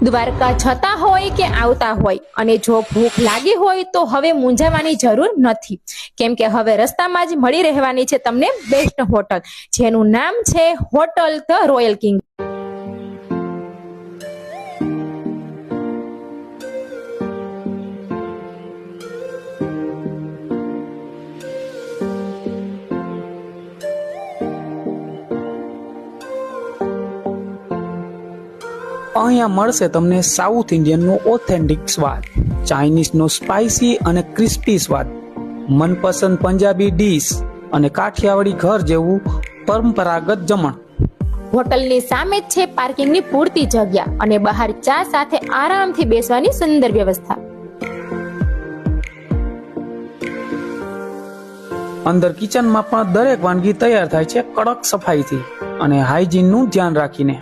દ્વારકા જતા હોય કે આવતા હોય અને જો ભૂખ લાગી હોય તો હવે મૂંઝાવાની જરૂર નથી, કેમ કે હવે રસ્તામાં જ મળી રહેવાની છે તમને બેસ્ટ હોટલ, જેનું નામ છે હોટલ ધ રોયલ કિંગ. અહીંયા મળશે તમને સાઉથ ઇન્ડિયનનો ઓથેન્ટિક સ્વાદ, ચાઇનીઝનો સ્પાઇસી અને ક્રિસ્પી સ્વાદ, મનપસંદ પંજાબી ડીશ અને કાઠિયાવાડી ઘર જેવું પરંપરાગત જમણ. હોટલની સામે જ છે પાર્કિંગની પૂરતી જગ્યા અને બહાર ચા સાથે આરામથી બેસવાની સુંદર વ્યવસ્થા. અંદર કિચનમાં પણ દરેક વાનગી તૈયાર થાય છે કડક સફાઈથી અને હાઇજીનનું ધ્યાન રાખીને.